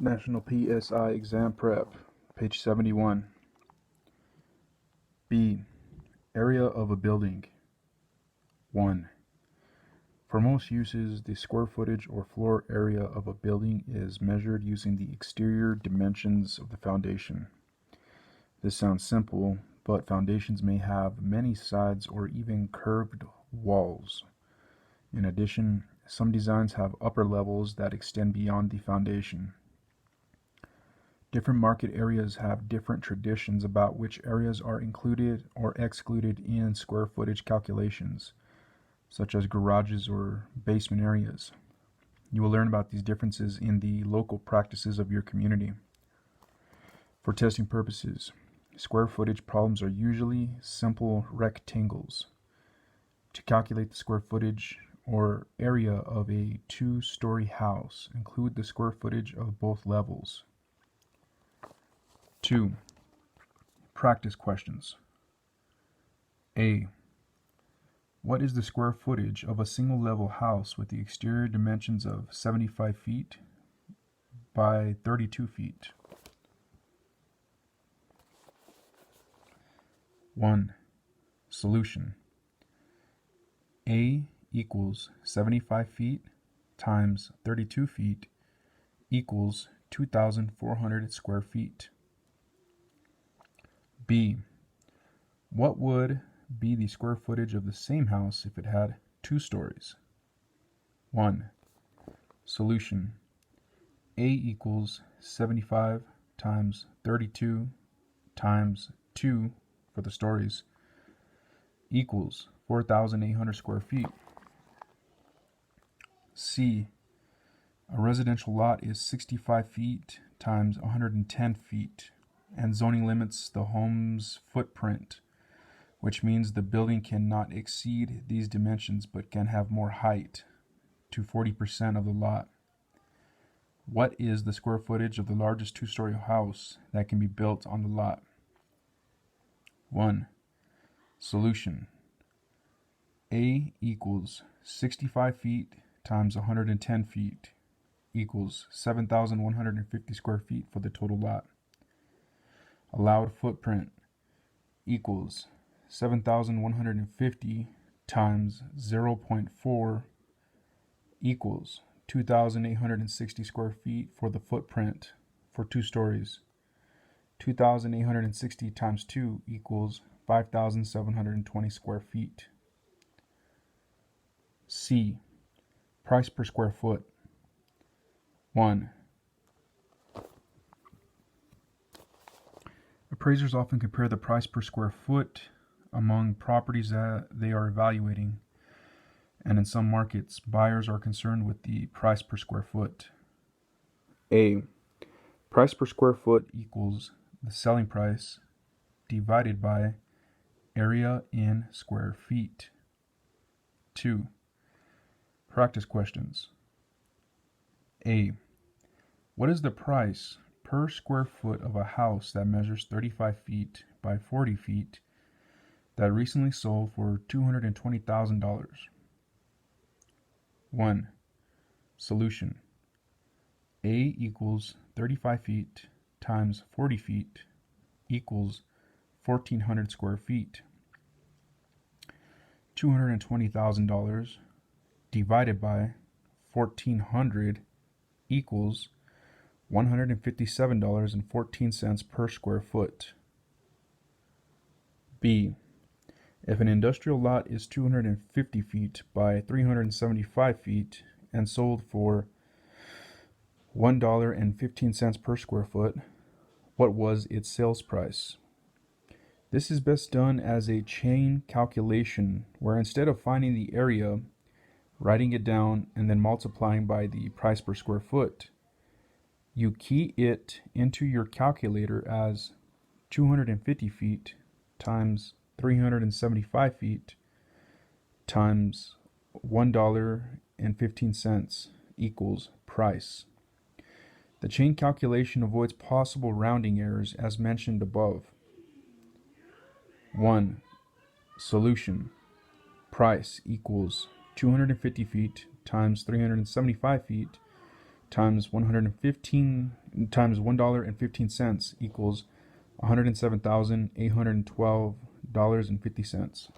National PSI Exam Prep, page 71. B. Area of a building. 1. For most uses, the square footage or floor area of a building is measured using the exterior dimensions of the foundation. This sounds simple, but foundations may have many sides or even curved walls. In addition, some designs have upper levels that extend beyond the foundation. Different market areas have different traditions about which areas are included or excluded in square footage calculations, such as garages or basement areas. You will learn about these differences in the local practices of your community. For testing purposes, square footage problems are usually simple rectangles. To calculate the square footage or area of a two-story house, include the square footage of both levels. 2. Practice questions. A. What is the square footage of a single-level house with the exterior dimensions of 75 feet by 32 feet? 1. Solution. A equals 75 feet times 32 feet equals 2,400 square feet. B. What would be the square footage of the same house if it had 2 stories? 1. Solution. A equals 75 times 32 times 2 for the stories equals 4,800 square feet. C. A residential lot is 65 feet times 110 feet and zoning limits the home's footprint, which means the building cannot exceed these dimensions but can have more height, to 40% of the lot. What is the square footage of the largest two-story house that can be built on the lot? 1. Solution. A equals 65 feet times 110 feet equals 7,150 square feet for the total lot. Allowed footprint equals 7,150 times 0.4 equals 2,860 square feet for the footprint for 2 stories. 2,860 times 2 equals 5,720 square feet. C. Price per square foot. 1. Appraisers often compare the price per square foot among properties that they are evaluating, and in some markets, buyers are concerned with the price per square foot. A. Price per square foot equals the selling price divided by area in square feet. 2. Practice questions. A. What is the price per square foot of a house that measures 35 feet by 40 feet that recently sold for $220,000? 1. Solution. A equals 35 feet times 40 feet equals 1,400 square feet. $220,000 divided by 1,400 equals $157.14 per square foot. B. If an industrial lot is 250 feet by 375 feet and sold for $1.15 per square foot, what was its sales price? This is best done as a chain calculation, where instead of finding the area, writing it down, and then multiplying by the price per square foot, you key it into your calculator as 250 feet times 375 feet times $1.15 equals price. The chain calculation avoids possible rounding errors as mentioned above. 1. Solution. Price equals 250 feet times 375 feet times 115 times $1.15 equals $107,812.50.